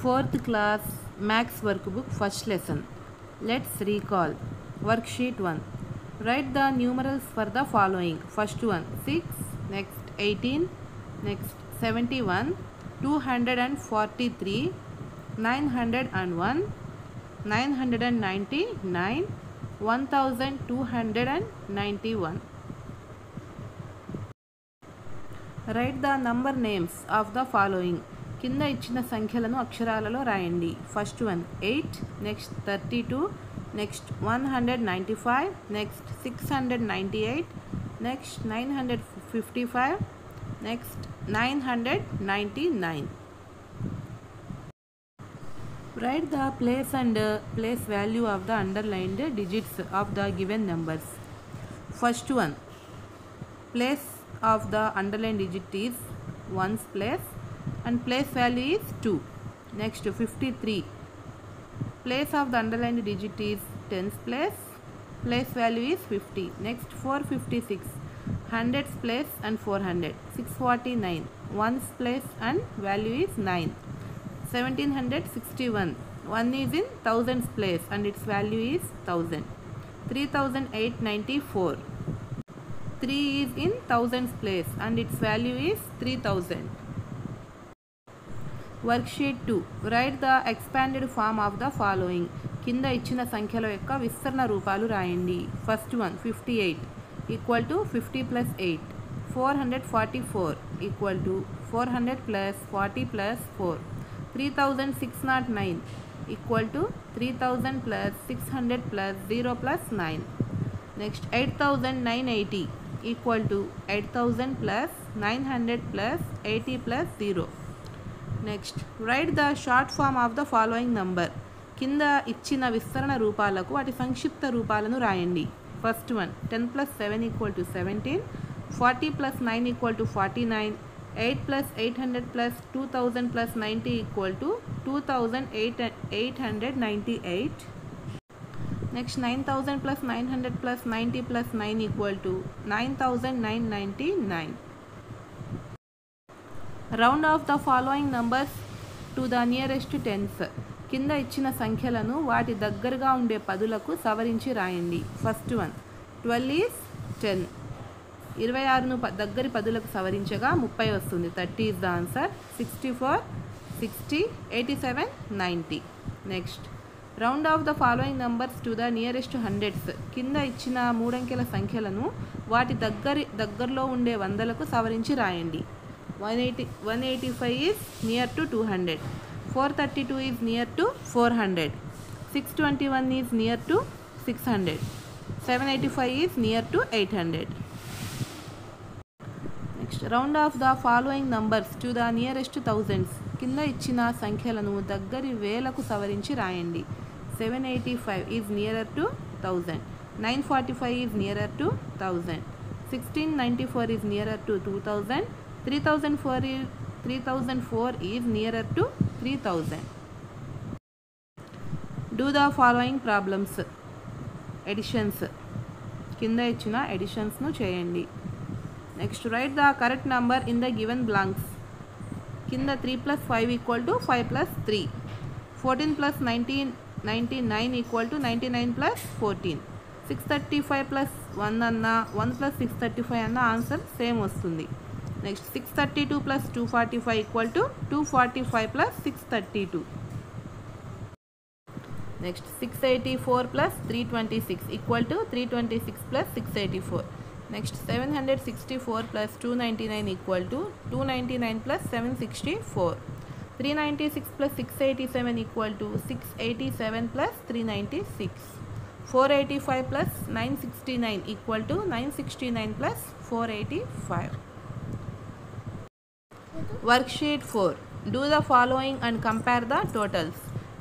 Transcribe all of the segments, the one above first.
4th class Max workbook first lesson. Let's recall. Worksheet 1. Write the numerals for the following. First one 6, next 18, next 71, 243, 901, 999, 1291. Write the number names of the following. కింద ఇచ్చిన సంఖ్యలను అక్షరాలలో రాయండి. First one 8, next 32, next 195, next 698, next 955, next 999. Write the place and place value of the underlined digits of the given numbers. First one, place of the underlined digit is ones place and place value is 2. Next 53, place of the underlined digit is tens place, place value is 50. Next 456, hundreds place and 400. 649, ones place and value is 9. 1761, 1 is in thousands place and its value is 1000. 3894, 3 is in thousands place and its value is 3000. Worksheet 2. Write the expanded form of the following. కింద ఇచ్చిన సంఖ్యల యొక్క విస్తరణ రూపాలు రాయండి. First one 58 equal to 50 plus 8. 444 equal to 400 plus 40 plus 4. 3609 equal to 3000 plus 600 plus 0 plus 9. Next 8980 equal to 8000 plus 900 plus 80 plus 0. Next write the short form of the following number. కింద ఇచ్చిన విస్తరణ రూపాలకు వాటి సంక్షిప్త రూపాలను రాయండి. First one 10 plus 7 equal to 17, 40 plus 9 equal to 49, 8 plus 800 plus 2000 plus 90 equal to 2898. Next 9000 plus 900 plus 90 plus 9 equal to 9999. Round off the following numbers to the nearest tens. కింద ఇచ్చిన సంఖ్యలను వాటి దగ్గరగా ఉండే పదులకు సవరించి రాయండి. First one 12 is 10. 26ను దగ్గరి పదులకు సవరించగా 30 వస్తుంది. 30 is the answer. 64, 60, 87, 90. Next round off the following numbers to the nearest hundreds. కింద ఇచ్చిన మూడంకెల సంఖ్యలను వాటి దగ్గరలో ఉండే వందలకు సవరించి రాయండి. 185 is near to 200. 432 is near to 400. 621 is near to 600. 785 is near to 800. Next, round off the following numbers to the nearest thousands. కింద ఇచ్చిన సంఖ్యలను దగ్గరి వేలకు సవరించి రాయండి. 785 is nearer to 1000. 945 is nearer to 1000. 1694 is nearer to 2000. 3004 is nearer to 3000. Do the following problems. Additions. కింద ఇచ్చిన ఎడిషన్స్ను చేయండి. Next write the correct number in the given blanks. కింద 3 plus 5 equal to 5 plus 3. 14 plus 99 equal to 99 plus 14. 635 plus 1 అన్న 1 plus 635 అన్న answer same వస్తుంది. Next 632 plus 245 equal to 245 plus 632. Next 684 plus 326 equal to 326 plus 684. Next 764 plus 299 equal to 299 plus 764. 396 plus 687 equal to 687 plus 396. 485 plus 969 equal to 969 plus 485. Worksheet 4. Do the following and compare the totals.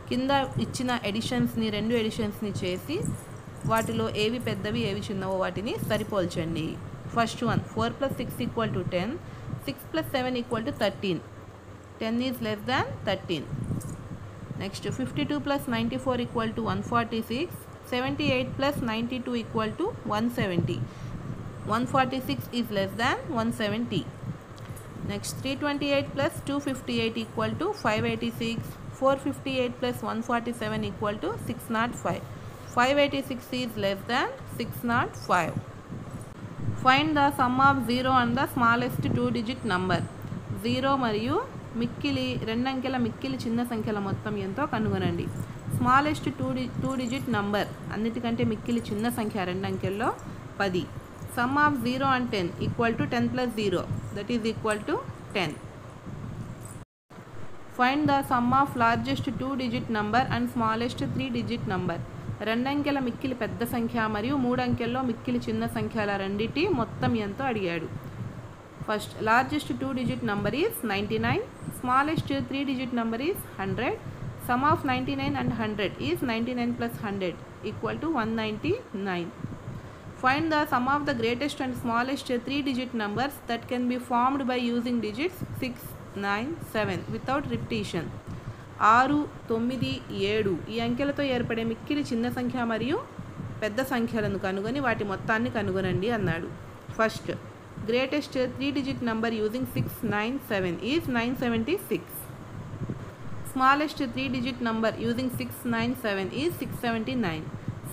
కింద ఇచ్చిన ఎడిషన్స్ని 2 ఎడిషన్స్ని చేసి వాటిలో ఏవి పెద్దవి ఏవి చిన్నవో వాటిని సరిపోల్చండి. First one 4 plus 6 equal to 10. 6 plus 7 equal to 13. 10 is less than 13. Next 52 plus 94 equal to 146. 78 plus 92 equal to 170. 146 is less than 170. Next 328 plus 258 equal to 586. 458 plus 147 equal to 605. 586 is less than 605. Find the sum of 0 and the smallest 2-digit number. 0 మరియు మిక్కిలి రెండంకెల మిక్కిలి చిన్న సంఖ్యల మొత్తం ఎంతో కనుగొనండి. Smallest 2-digit number అన్నిటికంటే మిక్కిలి చిన్న సంఖ్య రెండంకెల్లో 10. Sum of 0 and 10 equal to 10 plus 0 that is equal to 10. Find the sum of largest 2-digit number and smallest 3-digit number. రెండంకెల మిక్కిలి పెద్ద సంఖ్య మరియు 3 అంకెల్లో మిక్కిలి చిన్న సంఖ్యల రెండిటి మొత్తం ఎంతో అడిగాడు. First largest 2-digit number is 99, smallest 3-digit number is 100. Sum of 99 and 100 is 99 plus 100 equal to 199. Find the sum of the greatest and smallest 3-digit numbers that can be formed by using digits 6, 9, 7 without repetition. 6, 9, 7 ఈ అంకెలతో ఏర్పడే మిక్కిలి చిన్న సంఖ్య మరియు పెద్ద సంఖ్యలను కనుగొని వాటి మొత్తాన్ని కనుగొనండి అన్నాడు. First greatest 3-digit number using 6, 9, 7 is 976. Smallest 3-digit number using 6, 9, 7 is 679.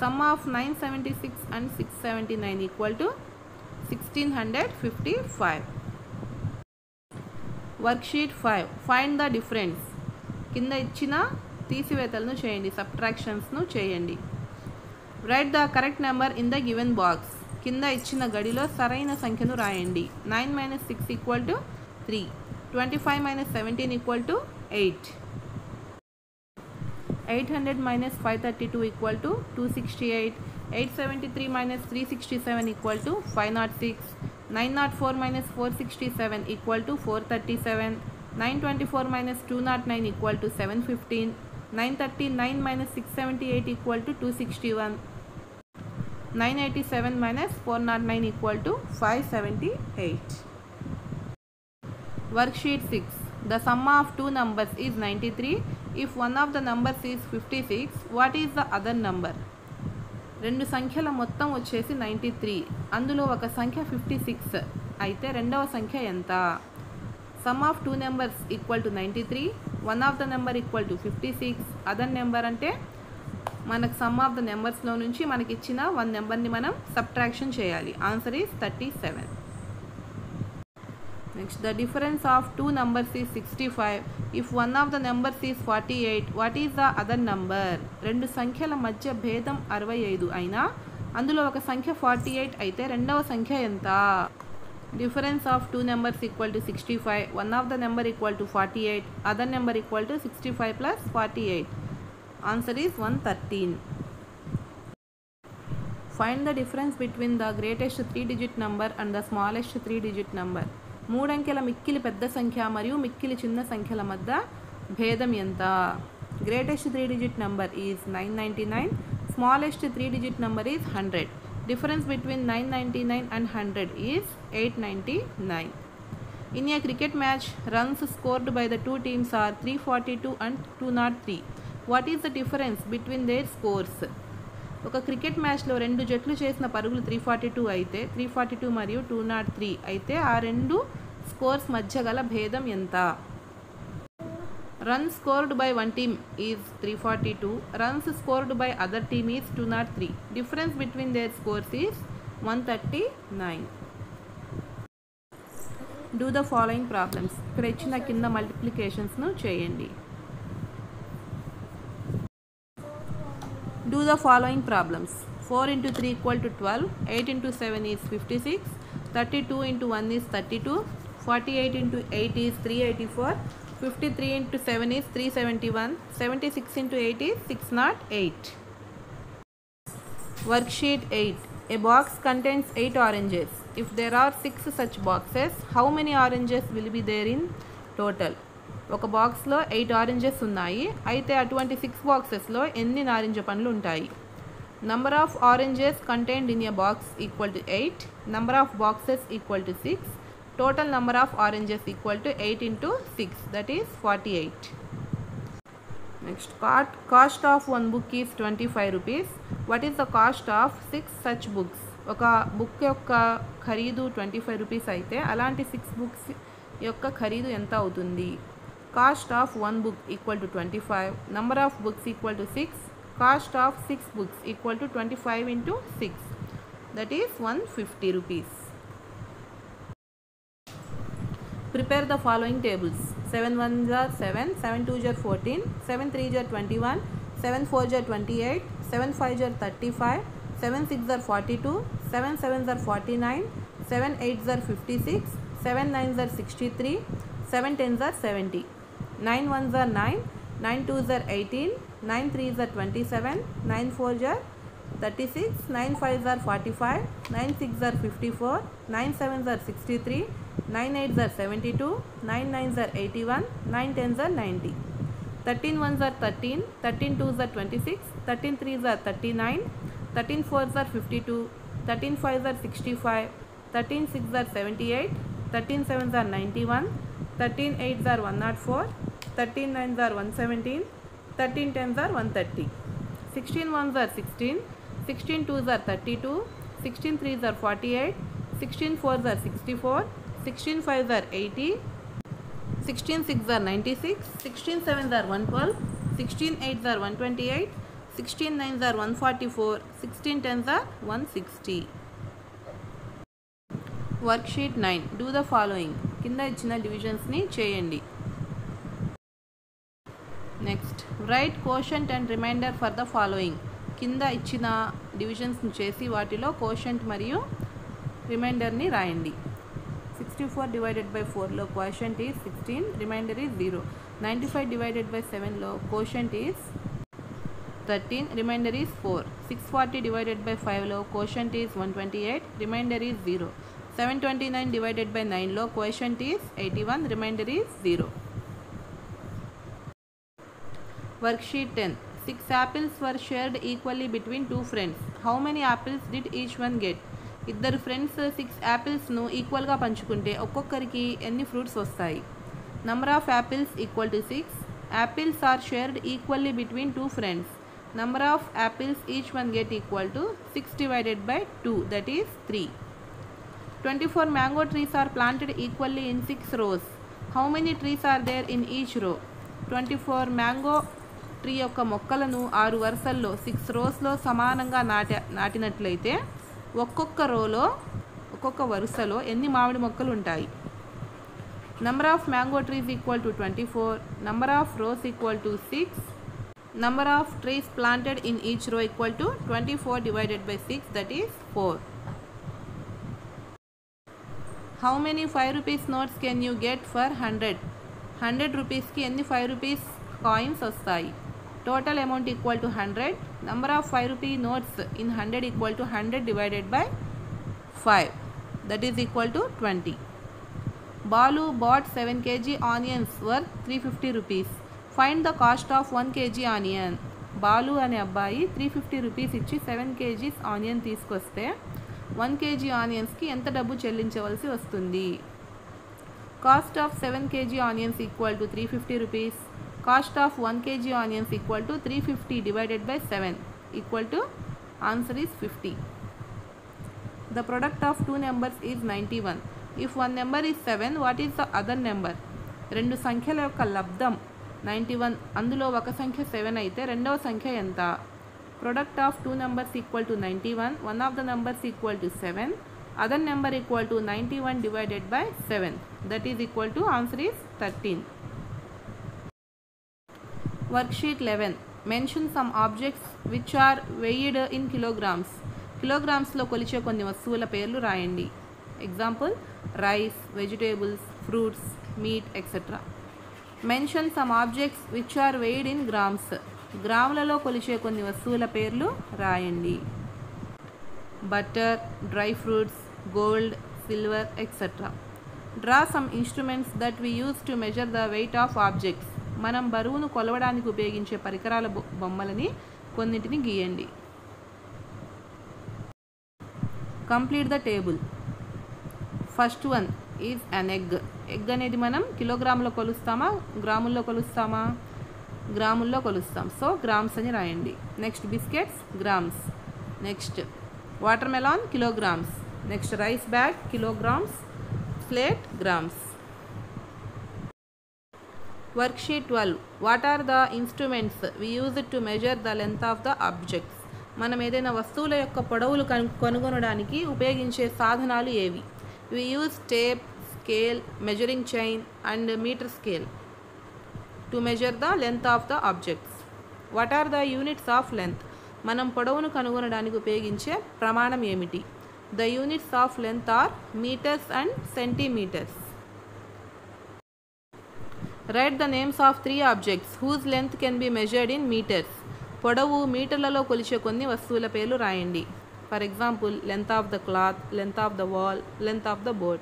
Sum of 976 and 679 equal to 1655. Worksheet 5. Find the difference. కింద ఇచ్చిన తీసివేతలను చేయండి, సబ్ట్రాక్షన్స్ను చేయండి. Write the correct number in the given box. కింద ఇచ్చిన గడిలో సరైన సంఖ్యను రాయండి. 9 minus 6 equal to 3. 25 minus 17 equal to 8. 800 minus 532 equal to 268. 873 minus 367 equal to 506. 904 minus 467 equal to 437. 924 minus 209 equal to 715. 939 minus 678 equal to 261. 987 minus 409 equal to 578. Worksheet 6. The sum of two numbers is 93. If one of the numbers is 56, what is the other number? రెండు సంఖ్యల మొత్తం వచ్చేసి 93. అందులో ఒక సంఖ్య 56 అయితే రెండవ సంఖ్య ఎంత? Sum of two numbers equal to 93. One of the number equal to 56. Other number అంటే మనకు సమ్ ఆఫ్ ద నెంబర్స్లో నుంచి మనకి ఇచ్చిన 1 నెంబర్ని మనం సబ్ట్రాక్షన్ చేయాలి. Answer is 37. Next the difference of two numbers is 65. If one of the numbers is 48, what is the other number? రెండు సంఖ్యల మధ్య భేదం 65 అయినా అందులో ఒక సంఖ్య 48 అయితే రెండవ సంఖ్య ఎంత? Difference of two numbers equal to 65. One of the number equal to 48, other number equal to 65 plus 48. Answer is 113. Find the difference between the greatest 3-digit number and the smallest 3-digit number. 3 అంకెల మిక్కిలి పెద్ద సంఖ్య మరియు మిక్కిలి చిన్న సంఖ్యల మధ్య భేదం ఎంత? Greatest 3-digit number is 999. Smallest 3-digit number is 100. Difference between 999 and 100 is 899. In a cricket match, runs scored by the two teams are 342 and 203. What is the difference between their scores? ఒక cricket మ్యాచ్లో రెండు జట్లు చేసిన పరుగులు 342 అయితే 342 మరియు 203 అయితే ఆ రెండు స్కోర్స్ మధ్య గల భేదం ఎంత? Runs scored by one team is 342. Runs scored by other team is 203. Difference between their scores is 139. Do the following problems. ఇక్కడ ఇచ్చిన కింద మల్టిప్లికేషన్స్ను చేయండి. Do the following problems. 4 into 3 equal to 12. 8 into 7 is 56. 32 into 1 is 32. 48 into 8 is 384. 53 into 7 is 371. 76 into 8 is 608. Worksheet 8. A box contains 8 oranges. If there are 6 such boxes, how many oranges will be there in total? ఒక బాక్స్లో 8 oranges ఉన్నాయి. అయితే అటువంటి 6 బాక్సెస్లో ఎన్ని నారింజ పండ్లు ఉంటాయి? Number of oranges contained in a box equal to 8. Number of boxes equal to 6. Total number of oranges equal to 8 into 6 that is 48. Next cost of one book is 25 rupees. What is the cost of 6 such books? ఒక book యొక్క ఖరీదు 25 rupees అయితే అలాంటి 6 books యొక్క ఖరీదు ఎంత అవుతుంది? Cost of 1 book equal to 25. Number of books equal to 6. Cost of 6 books equal to 25 into 6. That is 150 rupees. Prepare the following tables. 7 1s are 7, 7 2s are 14, 7 3s are 21, 7 4s are 28, 7 5s are 35, 7 6s are 42, 7 7s are 49, 7 8s are 56, 7 9s are 63, 7 10s are 70, 9 1s are 9, 9 2s are 18, 9 3s are 27, 9 4s are 36, 9 5s are 45, 9 6s are 54, 9 7s are 63, 9 8s are 72, 9 9s are 81, 9 10s are 90. 13 1s are 13, 13 2s are 26, 13 3s are 39, 13 4s are 52, 13 5s are 65, 13 6s are 78, 13 7s are 91, 13 8s are 104, 13 9s are 117, 13 10s are 130. 16 1s are 16, 16 2s are 32, 16 3s are 48, 16 4s are 64, 16 5s are 80, 16 6s are 96, 16 7s are 112, 16 8s are 128, 16 9s are 144, 16 10s are 160. Worksheet 9. Do the following. కింద ఇచ్చిన డివిజన్స్ని చేయండి. Next right quotient and remainder for the following. కింద ఇచ్చిన డివిజన్స్ని చేసి వాటిలో quotient మరియు రిమైండర్ని రాయండి. 64 divided by 4లో quotient is 16, remainder is 0. 95 divided by 7లో quotient is 13, remainder is 4. 640 divided by 5లో quotient is 128, remainder is 0. 729 divided by 9లో quotient is 81, remainder is 0. Worksheet 10. 6 apples were shared equally between 2 friends. How many apples did each one get? ఇద్దరు friends 6 యాపిల్స్ను ఈక్వల్గా పంచుకుంటే ఒక్కొక్కరికి ఎన్ని fruits వస్తాయి? Number of apples equal to 6. Apples are shared equally between 2 friends. Number of apples each one get equal to 6 divided by 2, that is 3. 24 mango trees are planted equally in 6 rows. How many trees are there in each row? 24 mango tree యొక్క మొక్కలను 6 వరుసల్లో 6 రోస్లో సమానంగా నాటినట్లయితే ఒక్కొక్క వరుసలో ఎన్ని మామిడి మొక్కలు ఉంటాయి? Number of mango trees equal to 24, number of rose equal to 6, number of trees planted in each row equal to 24 divided by 6, that is 4. How many 5 rupees notes can you get for 100? 100 రూపీస్కి ఎన్ని 5 rupees coins వస్తాయి? Total amount equal to 100. Number of 5 rupee notes in 100 equal to 100 divided by 5, that is equal to 20. Balu bought 7 kg onions worth 350 rupees. Find the cost of 1 kg onion. Balu అనే అబ్బాయి 350 rupees ఇచ్చి 7 kgs onion తీసుకొస్తే 1 kg ఆనియన్స్కి ఎంత డబ్బు చెల్లించవలసి వస్తుంది? Cost of 7 kg onions equal to 350 rupees. Cost of 1 kg onions equal to 350 divided by 7 equal to answer is 50. The product of 2 numbers is 91. If one number is 7, what is the other number? రెండు సంఖ్యల యొక్క లబ్ధం 91. అందులో ఒక సంఖ్య 7 అయితే రెండవ సంఖ్య ఎంత? Product of 2 numbers equal to 91. One of the numbers equal to 7. Other number equal to 91 divided by 7. That is equal to answer is 13. Worksheet 11. Mention some objects which are weighed in kilograms. కిలోగ్రామ్స్లో కొలిచే కొన్ని వస్తువుల పేర్లు రాయండి. Example rice, vegetables, fruits, meat etcetera. Mention some objects which are weighed in grams. గ్రాములలో కొలిచే కొన్ని వస్తువుల పేర్లు రాయండి. Butter, dry fruits, gold, silver etcetera. Draw some instruments that we use to measure the weight of objects. మనం బరువును కొలవడానికి ఉపయోగించే పరికరాల బొమ్మలని కొన్నింటిని గీయండి. Complete the table. First one is an egg. Egg అనేది మనం కిలోగ్రాములో కొలుస్తామా, గ్రాముల్లో కొలుస్తామా? గ్రాముల్లో కొలుస్తాం. సో గ్రామ్స్ అని రాయండి. Next biscuits grams. Next water melon kilograms. Next rice bag kilograms. Slate grams. Worksheet 12. What are the instruments we use to measure the length of the objects? మనం ఏదైనా వస్తువుల యొక్క పొడవులు కనుగొనడానికి ఉపయోగించే సాధనాలు ఏవి? We use tape, scale, measuring chain and meter scale to measure the length of the objects. What are the units of length? మనం పొడవును కనుగొనడానికి ఉపయోగించే ప్రమాణం ఏమిటి? The units of length are meters and centimeters. Write the names of 3 objects whose length can be measured in meters. పొడవు మీటర్లలో కొలిచే కొన్ని వస్తువుల పేర్లు రాయండి. For example, length of the cloth, length of the wall, length of the board.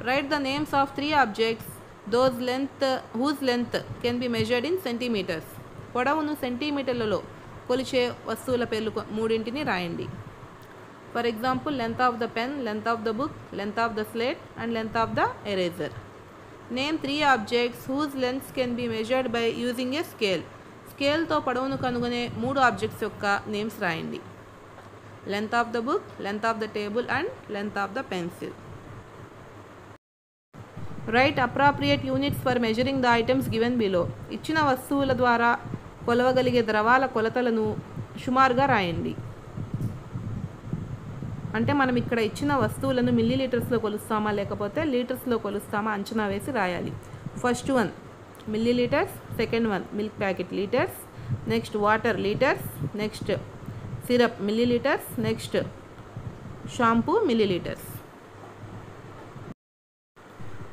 Write the names of 3 objects whose length can be measured in centimeters. పొడవును సెంటీమీటర్లలో కొలిచే వస్తువుల పేర్లు మూడింటిని రాయండి. For example, length of the pen, length of the book, length of the slate and length of the eraser. Name 3 objects whose lengths can be measured by using a scale. స్కేల్తో పొడవును కనుగొనే 3 objects యొక్క names రాయండి. Length of the book, length of the table and length of the pencil. Right appropriate units for measuring the items given below. ఇచ్చిన వస్తువుల ద్వారా కొలవగలిగే ద్రవాల కొలతలను సుమారుగా రాయండి. అంటే మనం ఇక్కడ ఇచ్చిన వస్తువులను మిల్లీలీటర్స్లో కొలుస్తామా లేకపోతే లీటర్స్లో కొలుస్తామా అంచనా వేసి రాయాలి. First one milliliters, second one milk packet liters, next water liters, next syrup milliliters, next shampoo milliliters.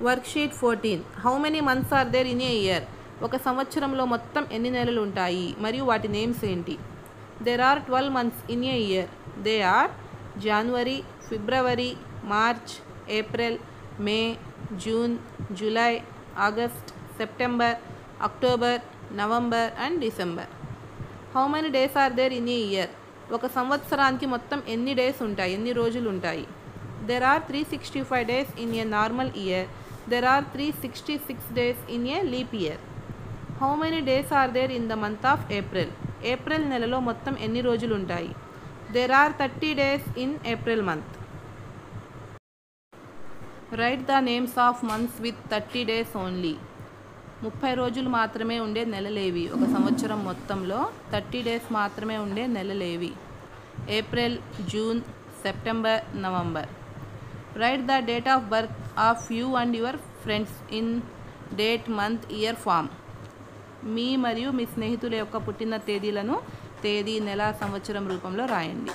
Worksheet 14. How many months are there in a year? ఒక సంవత్సరంలో మొత్తం ఎన్ని నెలలు ఉంటాయి మరియు వాటి నేమ్స్ ఏంటి? There are 12 months in a year. They are January, February, March, April, May, June, July, August, September, October, November and December. How many days are there in a year? ఒక సంవత్సరానికి మొత్తం ఎన్ని డేస్ ఉంటాయి, ఎన్ని రోజులు ఉంటాయి? There are 365 days in a normal year. There are 366 days in a leap year. How many days are there in the month of April? April నెలలో మొత్తం ఎన్ని రోజులు ఉంటాయి? There are 30 days in April month. Write the names of months with 30 days only. 30 రోజులు మాత్రమే ఉండే నెలలేవి? ఒక సంవత్సరం మొత్తంలో 30 డేస్ మాత్రమే ఉండే నెలలేవి? April, June, September, November. Right the date of birth of you and your friends in date, month, year form. మీ మరియు మీ స్నేహితుల యొక్క పుట్టిన తేదీలను తేదీ, నెల, సంవత్సరం రూపంలో రాయండి.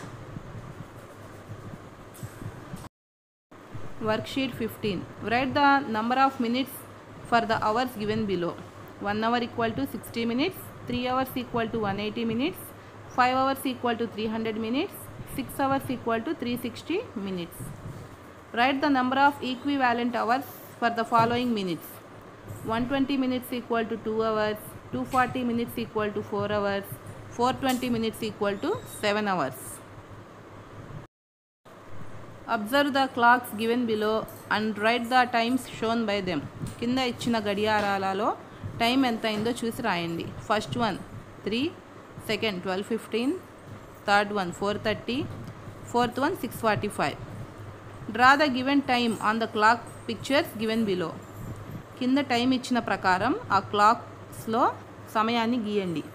Worksheet 15. Right the number of minutes for the hours given below. 1 hour equal to 60 minutes, 3 hours equal to 180 minutes, 5 hours equal to 300 minutes, 6 hours equal to 360 minutes. Write the number of equivalent hours for the following minutes. 120 minutes equal to 2 hours, 240 minutes equal to 4 hours, 420 minutes equal to 7 hours. Observe the clocks given below and write the times shown by them. కింద ఇచ్చిన గడియారాలలో time ఎంత అయిందో చూసి రాయండి. First one 3, second 12:15, third one 4:30, fourth one 6:45. Draw the given time on the clock pictures given below. కింద time ఇచ్చిన ప్రకారం ఆ క్లాక్స్లో సమయాన్ని గీయండి.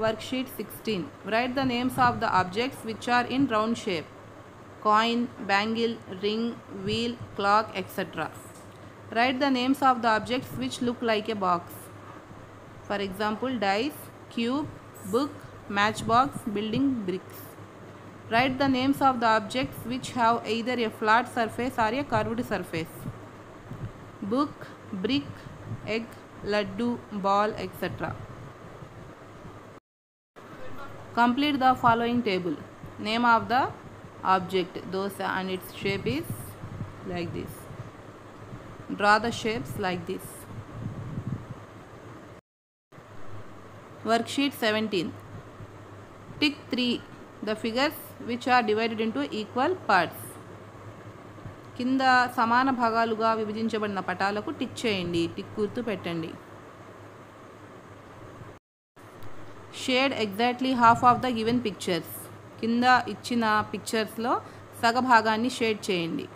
Worksheet 16. Write the names of the objects which are in round shape. Coin, bangle, ring, wheel, clock, etc. Write the names of the objects which look like a box. For example, dice, cube, book, matchbox, building bricks. Write the names of the objects which have either a flat surface or a curved surface. Book, brick, egg, laddu, ball, etc. Complete the following table. Name of the object dosa and its shape is like this. Draw the shapes like this. Worksheet 17. Tick 3 the figures which are divided into equal parts. కింద సమాన భాగాలుగా విభజించబడిన పటాలకు tick చేయండి. Tick గుర్తు పెట్టండి. Shade exactly half of the given pictures. కింద ఇచ్చిన పిక్చర్స్లో సగభాగాన్ని shade చేయండి.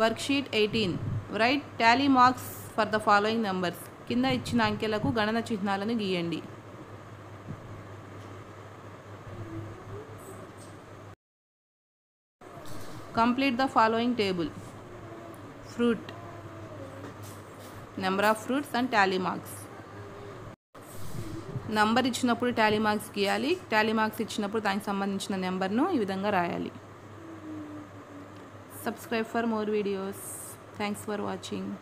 Worksheet 18 right Tally marks for the following numbers. కింద ఇచ్చిన అంకెలకు గణన చిహ్నాలను గీయండి. Complete the following table. Fruit, number of fruits and Tally marks. Number ఇచ్చినప్పుడు టాలీ మార్క్స్ గీయాలి, టాలీ మార్క్స్ ఇచ్చినప్పుడు దానికి సంబంధించిన నెంబర్ను ఈ విధంగా రాయాలి. Subscribe for more videos. Thanks for watching.